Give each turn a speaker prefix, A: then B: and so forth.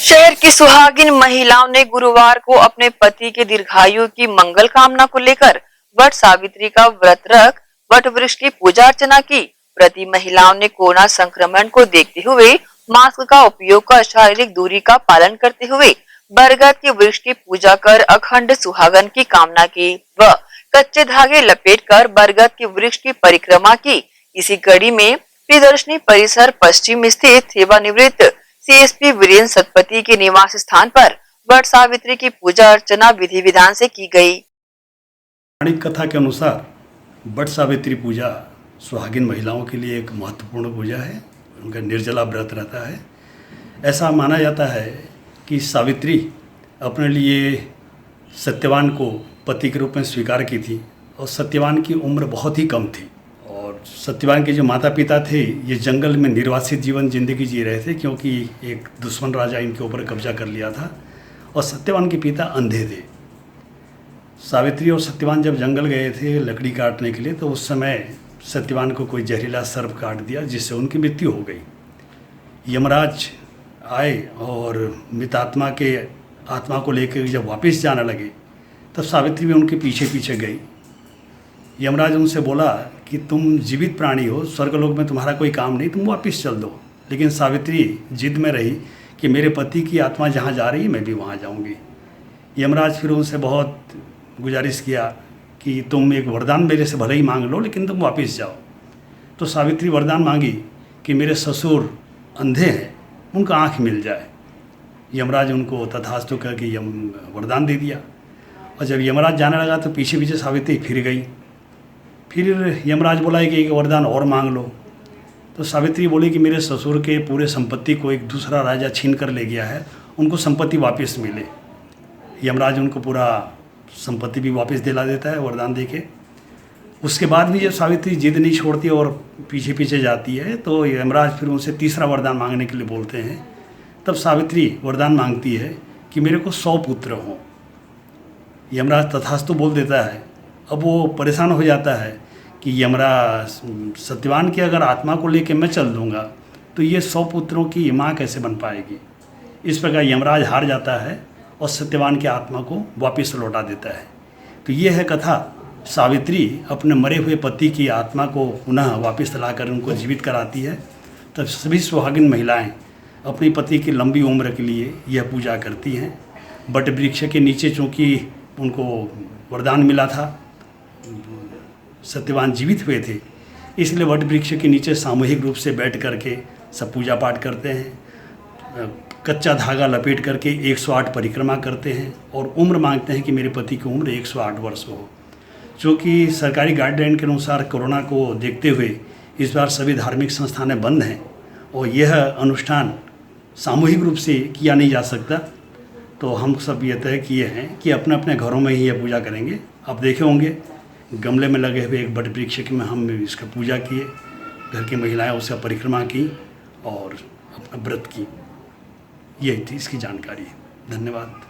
A: शहर की सुहागिन महिलाओं ने गुरुवार को अपने पति के दीर्घायु की मंगल कामना को लेकर वट सावित्री का व्रत रख वट वृक्ष की पूजा अर्चना की। व्रती महिलाओं ने कोरोना संक्रमण को देखते हुए मास्क का उपयोग कर शारीरिक दूरी का पालन करते हुए बरगद के वृक्ष की पूजा कर अखंड सुहागन की कामना की व कच्चे धागे लपेटकर बरगद के वृक्ष की परिक्रमा की। इसी कड़ी में प्रियदर्शनी परिसर पश्चिम स्थित सेवानिवृत्त सीएसपी वीरेंद्र सतपथी के निवास स्थान पर वट सावित्री की पूजा अर्चना विधि विधान से की गई।
B: पौराणिक कथा के अनुसार वट सावित्री पूजा सुहागिन महिलाओं के लिए एक महत्वपूर्ण पूजा है। उनका निर्जला व्रत रहता है। ऐसा माना जाता है कि सावित्री अपने लिए सत्यवान को पति के रूप में स्वीकार की थी और सत्यवान की उम्र बहुत ही कम थी और सत्यवान के जो माता पिता थे ये जंगल में निर्वासित जीवन जिंदगी जी रहे थे क्योंकि एक दुश्मन राजा इनके ऊपर कब्जा कर लिया था और सत्यवान के पिता अंधे थे। सावित्री और सत्यवान जब जंगल गए थे लकड़ी काटने के लिए तो उस समय सत्यवान को कोई जहरीला सर्प काट दिया जिससे उनकी मृत्यु हो गई। यमराज आए और मृत आत्मा को लेकर जब वापस जाने लगे तब सावित्री भी उनके पीछे पीछे गई। यमराज उनसे बोला कि तुम जीवित प्राणी हो, स्वर्गलोक में तुम्हारा कोई काम नहीं, तुम वापस चल दो। लेकिन सावित्री जिद में रही कि मेरे पति की आत्मा जहाँ जा रही है मैं भी वहाँ जाऊँगी। यमराज फिर उनसे बहुत गुजारिश किया कि तुम एक वरदान मेरे से भले ही मांग लो लेकिन तुम वापस जाओ। तो सावित्री वरदान मांगी कि मेरे ससुर अंधे हैं, उनका आँख मिल जाए। यमराज उनको तथास्तु कह के वरदान दे दिया और जब यमराज जाने लगा तो पीछे पीछे सावित्री फिर गई। फिर यमराज बोला कि एक वरदान और मांग लो। तो सावित्री बोली कि मेरे ससुर के पूरे संपत्ति को एक दूसरा राजा छीन कर ले गया है, उनको संपत्ति वापस मिले। यमराज उनको पूरा संपत्ति भी वापस दिला देता है वरदान देके। उसके बाद भी जब सावित्री जिद नहीं छोड़ती और पीछे पीछे जाती है तो यमराज फिर उनसे तीसरा वरदान मांगने के लिए बोलते हैं। तब सावित्री वरदान मांगती है कि मेरे को 100 पुत्र हों। यमराज तथास्तु बोल देता है। अब वो परेशान हो जाता है कि यमराज सत्यवान की अगर आत्मा को लेकर मैं चल दूँगा तो ये 100 पुत्रों की माँ कैसे बन पाएगी। इस प्रकार यमराज हार जाता है और सत्यवान की आत्मा को वापस लौटा देता है। तो ये है कथा। सावित्री अपने मरे हुए पति की आत्मा को पुनः वापस लाकर उनको जीवित कराती है। तब सभी सुहागिन महिलाएं अपने पति की लंबी उम्र के लिए यह पूजा करती हैं। बट वृक्ष के नीचे चूँकि उनको वरदान मिला था, सत्यवान जीवित हुए थे, इसलिए वट वृक्ष के नीचे सामूहिक रूप से बैठ करके सब पूजा पाठ करते हैं। कच्चा धागा लपेट करके 108 परिक्रमा करते हैं और उम्र मांगते हैं कि मेरे पति की उम्र 108 वर्ष हो। चूँकि सरकारी गाइडलाइन के अनुसार कोरोना को देखते हुए इस बार सभी धार्मिक संस्थानें बंद हैं और यह अनुष्ठान सामूहिक रूप से किया नहीं जा सकता। तो हम सब ये तय किए हैं कि अपने अपने घरों में ही यह पूजा करेंगे। आप देखे होंगे गमले में लगे हुए एक बट वृक्ष में हम इसका पूजा किए, घर की महिलाएं उसका परिक्रमा की और अपना व्रत की। यही थी इसकी जानकारी। धन्यवाद।